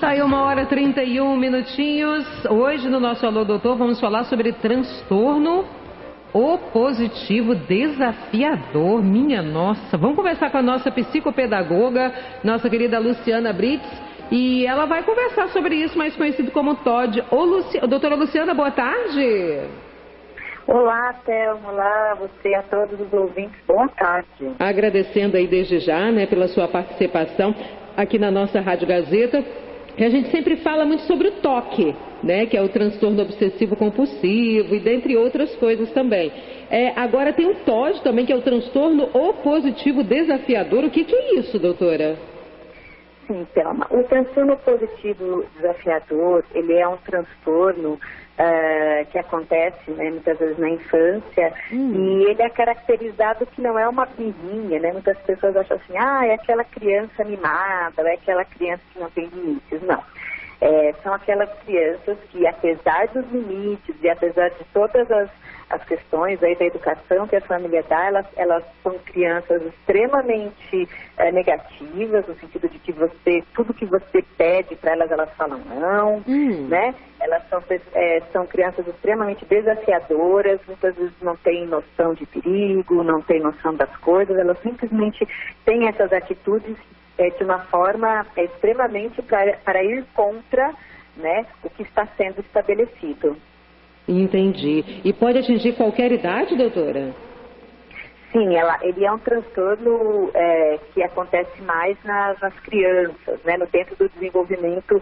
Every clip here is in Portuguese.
Tá aí 1h31. Hoje no nosso Alô Doutor vamos falar sobre transtorno opositivo desafiador. Minha nossa, vamos conversar com a nossa psicopedagoga, nossa querida Luciana Brits, e ela vai conversar sobre isso, mais conhecido como TOD. Doutora Luciana, boa tarde. Olá, Thelma, olá a você, a todos os ouvintes, boa tarde. Agradecendo aí desde já, né, pela sua participação aqui na nossa Rádio Gazeta. A gente sempre fala muito sobre o TOC, né, que é o transtorno obsessivo compulsivo e dentre outras coisas também. Agora tem o TOD também, que é o transtorno opositivo desafiador. O que é isso, doutora? Sim, Thelma. O transtorno opositivo desafiador, ele é um transtorno que acontece, né, muitas vezes na infância, e ele é caracterizado que não é uma birrinha, né? Muitas pessoas acham assim, é aquela criança mimada, é aquela criança que não tem limites. Não. São aquelas crianças que, apesar dos limites e apesar de todas as questões aí da educação que a família dá, elas são crianças extremamente negativas, no sentido de que tudo que você pede para elas, elas falam não, né? Elas são crianças extremamente desafiadoras, muitas vezes não têm noção de perigo, não têm noção das coisas, elas simplesmente têm essas atitudes de uma forma extremamente para ir contra, né, o que está sendo estabelecido. Entendi. E pode atingir qualquer idade, doutora? Sim, ele é um transtorno que acontece mais nas crianças, né, dentro do desenvolvimento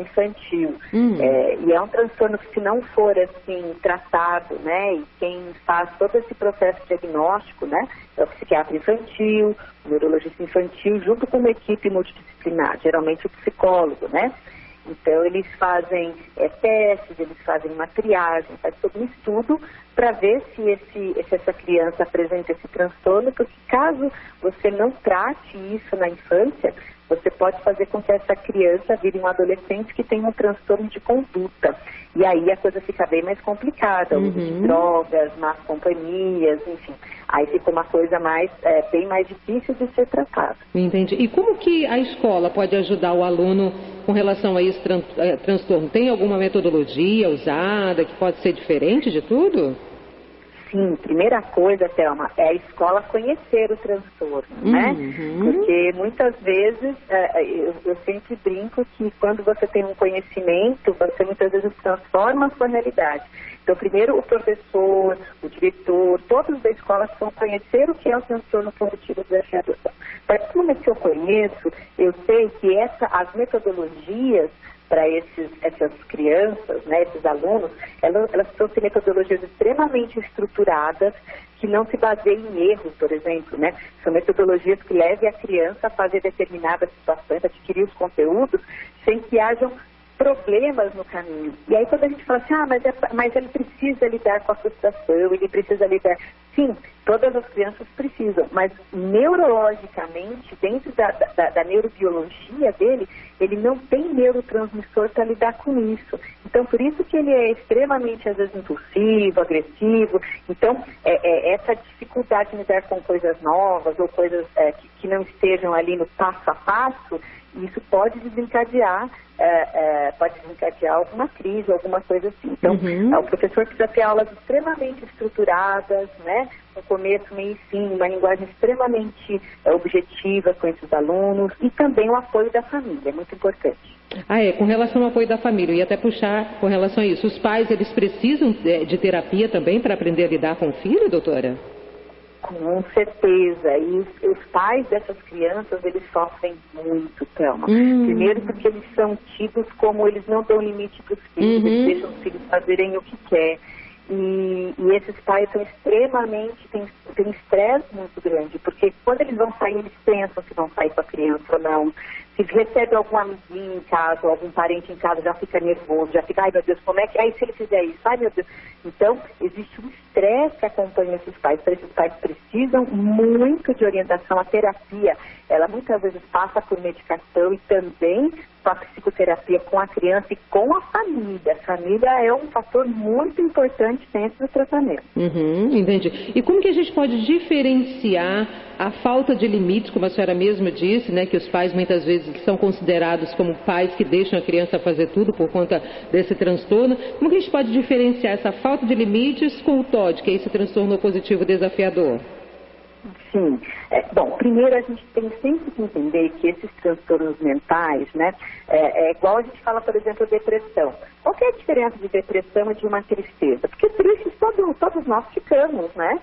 infantil. E é um transtorno que, se não for assim tratado, né, e quem faz todo esse processo diagnóstico, né, é o psiquiatra infantil, o neurologista infantil, junto com uma equipe multidisciplinar, geralmente o psicólogo, né? Então, eles fazem testes, eles fazem uma triagem, faz todo um estudo para ver se essa criança apresenta esse transtorno, porque caso você não trate isso na infância, você pode fazer com que essa criança vire um adolescente que tem um transtorno de conduta. E aí a coisa fica bem mais complicada, uso de drogas, más companhias, enfim. Aí fica uma coisa bem mais difícil de ser tratada. Entendi. E como que a escola pode ajudar o aluno com relação a esse transtorno? Tem alguma metodologia usada que pode ser diferente de tudo? Sim, primeira coisa, Thelma, é a escola conhecer o transtorno, né? Porque muitas vezes, eu sempre brinco que quando você tem um conhecimento, você muitas vezes transforma a sua realidade. Então, primeiro o professor, o diretor, todos da escola vão conhecer o que é o transtorno positivo desafiador. A partir do momento que eu conheço, eu sei que as metodologias para essas crianças, né, esses alunos, elas precisam ter metodologias extremamente estruturadas, que não se baseiam em erros, por exemplo, né? São metodologias que levem a criança a fazer determinadas situações, a adquirir os conteúdos, sem que hajam problemas no caminho. E aí quando a gente fala assim, mas ele precisa lidar com a frustração, ele precisa lidar... Sim, todas as crianças precisam, mas neurologicamente, dentro da neurobiologia dele, ele não tem neurotransmissor para lidar com isso. Então, por isso que ele é extremamente, às vezes, impulsivo, agressivo. Então, essa dificuldade de lidar com coisas novas ou coisas que não estejam ali no passo a passo, isso pode desencadear alguma crise, alguma coisa assim. Então, o professor precisa ter aulas extremamente estruturadas, né? No começo, meio e fim, uma linguagem extremamente objetiva com esses alunos e também o apoio da família, é muito importante. Com relação ao apoio da família, eu ia até puxar com relação a isso. Os pais, eles precisam de terapia também para aprender a lidar com o filho, doutora? Com certeza, e os pais dessas crianças, eles sofrem muito, Thelma. Primeiro porque eles são tidos como eles não dão limite para os filhos, eles deixam os filhos fazerem o que quer. E esses pais são extremamente, têm estresse muito grande, porque quando eles vão sair, eles pensam se vão sair com a criança ou não. Se recebe algum amiguinho em casa, ou algum parente em casa, já fica nervoso, já fica, ai meu Deus, como é que... Aí se ele fizer isso, ai meu Deus... Então, existe um estresse que acompanha esses pais. Então, esses pais precisam muito de orientação. A terapia, ela muitas vezes passa por medicação e também com a psicoterapia com a criança e com a família. A família é um fator muito importante dentro do tratamento. Entendi. E como que a gente pode diferenciar a falta de limites, como a senhora mesma disse, né, que os pais muitas vezes que são considerados como pais que deixam a criança fazer tudo por conta desse transtorno. Como que a gente pode diferenciar essa falta de limites com o TOD, que é esse transtorno opositivo desafiador? Sim. Bom, primeiro a gente tem sempre que entender que esses transtornos mentais, né, é igual a gente fala, por exemplo, depressão. Qual que é a diferença de depressão e de uma tristeza? Porque tristes todos nós ficamos, né?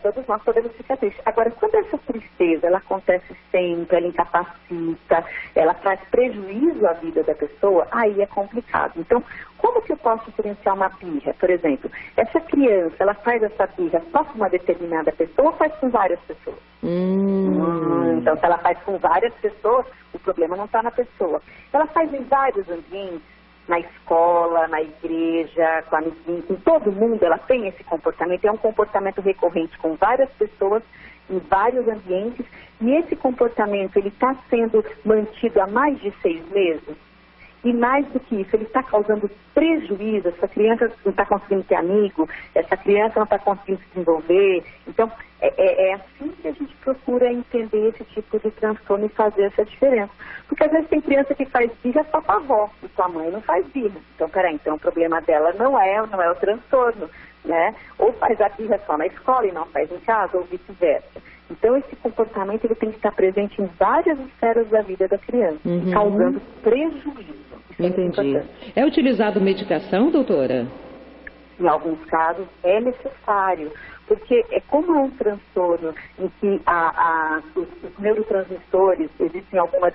Todos nós podemos ficar tristes. Agora, quando essa tristeza, ela acontece sempre, ela incapacita, ela traz prejuízo à vida da pessoa, aí é complicado. Então, como que eu posso diferenciar uma birra? Por exemplo, essa criança, ela faz essa birra só com uma determinada pessoa ou faz com várias pessoas? Então, se ela faz com várias pessoas, o problema não está na pessoa. Ela faz em vários ambientes, na escola, na igreja, com amiguinhos, com todo mundo, ela tem esse comportamento. É um comportamento recorrente com várias pessoas, em vários ambientes, e esse comportamento, ele está sendo mantido há mais de 6 meses. E mais do que isso, ele está causando prejuízo. Essa criança não está conseguindo ter amigo, essa criança não está conseguindo se desenvolver. Então, é assim que a gente procura entender esse tipo de transtorno e fazer essa diferença. Porque às vezes tem criança que faz birra só com a avó, e com a mãe não faz birra. Então, peraí, então o problema dela não é o transtorno, né? Ou faz a birra só na escola e não faz em casa, ou vice-versa. Então, esse comportamento ele tem que estar presente em várias esferas da vida da criança, causando prejuízo. Entendi. É utilizado medicação, doutora? Em alguns casos é necessário, porque como é um transtorno em que os neurotransmissores, existem algumas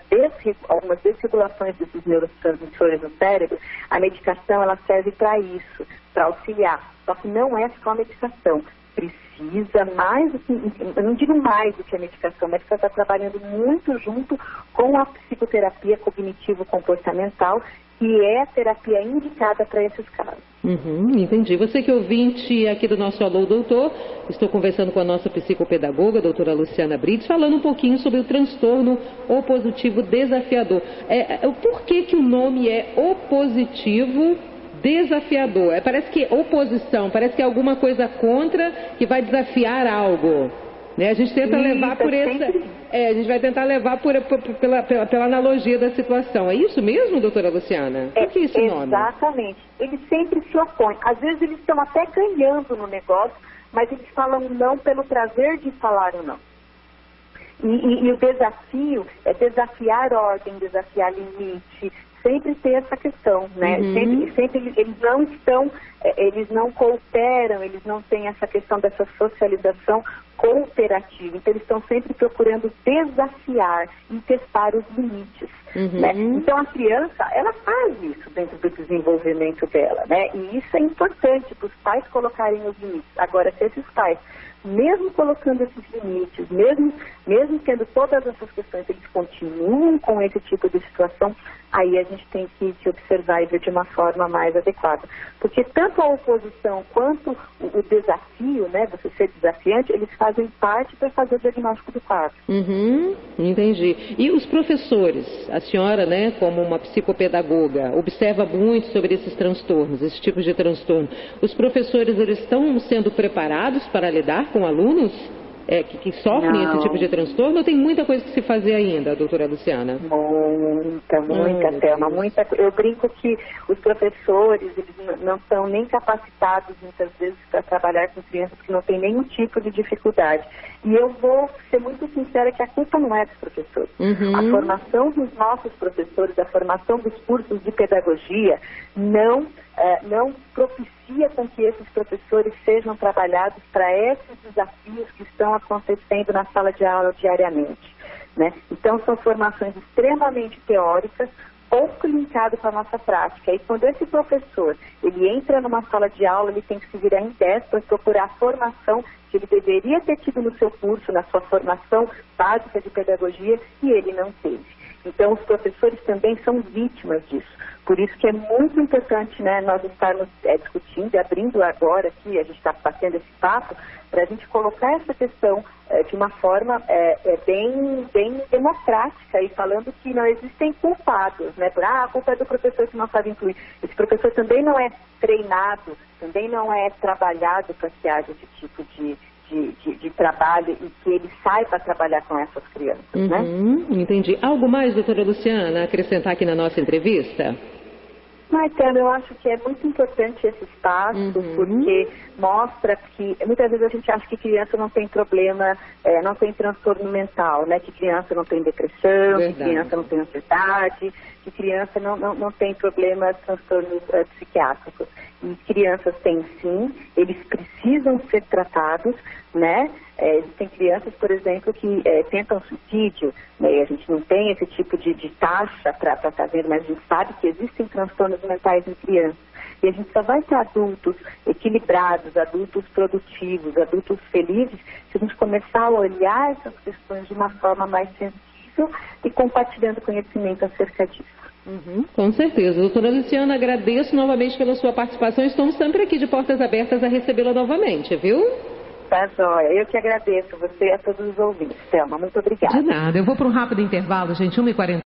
desregulações desses neurotransmissores no cérebro, a medicação ela serve para isso, para auxiliar. Só que não é só a medicação. Precisa mais do que, eu não digo mais do que a medicação, a medicação está trabalhando muito junto com a psicoterapia cognitivo-comportamental, que é a terapia indicada para esses casos. Entendi. Você que é ouvinte aqui do nosso Alô Doutor, estou conversando com a nossa psicopedagoga, a doutora Luciana Brites, falando um pouquinho sobre o transtorno opositivo desafiador. Por que o nome é opositivo desafiador? Parece que oposição, parece que é alguma coisa contra que vai desafiar algo. Né? A gente tenta levar por essa... a gente vai tentar levar pela analogia da situação. É isso mesmo, doutora Luciana? Por que esse nome? Exatamente. Eles sempre se opõem. Às vezes eles estão até ganhando no negócio, mas eles falam não pelo prazer de falar o não. E o desafio é desafiar ordem, desafiar limite, sempre ter essa questão, né? Sempre eles não cooperam, eles não têm essa questão dessa socialização cooperativa. Então, eles estão sempre procurando desafiar e testar os limites, né? Então, a criança, ela faz isso dentro do desenvolvimento dela, né? E isso é importante para os pais colocarem os limites. Agora, se esses pais, mesmo colocando esses limites, mesmo tendo todas essas questões, eles continuam com esse tipo de situação, aí a gente tem que observar e ver de uma forma mais adequada. Porque tanto a oposição quanto o desafio, né, você ser desafiante, eles fazem parte para fazer o diagnóstico do quadro. Entendi. E os professores, a senhora, né, como uma psicopedagoga, observa muito sobre esses transtornos, esses tipos de transtorno. Os professores, eles estão sendo preparados para lidar com alunos que sofrem esse tipo de transtorno, ou tem muita coisa que se fazer ainda, doutora Luciana? Muita, Thelma, muita. Eu brinco que os professores, eles não são nem capacitados, muitas vezes, para trabalhar com crianças que não têm nenhum tipo de dificuldade. E eu vou ser muito sincera que a culpa não é dos professores. A formação dos nossos professores, a formação dos cursos de pedagogia, não propicia com que esses professores sejam trabalhados para esses desafios que estão acontecendo na sala de aula diariamente, né? Então, são formações extremamente teóricas, pouco linkado com a nossa prática. E quando esse professor, ele entra numa sala de aula, ele tem que se virar em 10 para procurar a formação que ele deveria ter tido no seu curso, na sua formação básica de pedagogia, e ele não teve. Então, os professores também são vítimas disso. Por isso que é muito importante, né, nós estarmos discutindo, abrindo agora aqui, a gente está batendo esse papo, para a gente colocar essa questão de uma forma bem democrática e falando que não existem culpados, né? A culpa é do professor que não sabe incluir. Esse professor também não é treinado, também não é trabalhado para que haja esse tipo de de trabalho e que ele saiba trabalhar com essas crianças, né? Entendi. Algo mais, doutora Luciana, acrescentar aqui na nossa entrevista? Marcelo, eu acho que é muito importante esse espaço, porque mostra que muitas vezes a gente acha que criança não tem problema, não tem transtorno mental, né? Que criança não tem depressão, que criança não tem ansiedade, que criança não tem problemas, transtornos psiquiátricos. E crianças têm sim, eles precisam ser tratados, né? Tem crianças, por exemplo, que tentam suicídio, né? A gente não tem esse tipo de taxa para fazer, mas a gente sabe que existem transtornos mentais em crianças. E a gente só vai ter adultos equilibrados, adultos produtivos, adultos felizes, se a gente começar a olhar essas questões de uma forma mais sensível e compartilhando conhecimento acerca disso. Com certeza. Doutora Luciana, agradeço novamente pela sua participação. Estamos sempre aqui de portas abertas a recebê-la novamente, viu? Tá joia. Eu que agradeço você e a todos os ouvintes. Thelma, muito obrigada. De nada. Eu vou para um rápido intervalo, gente, 1h40.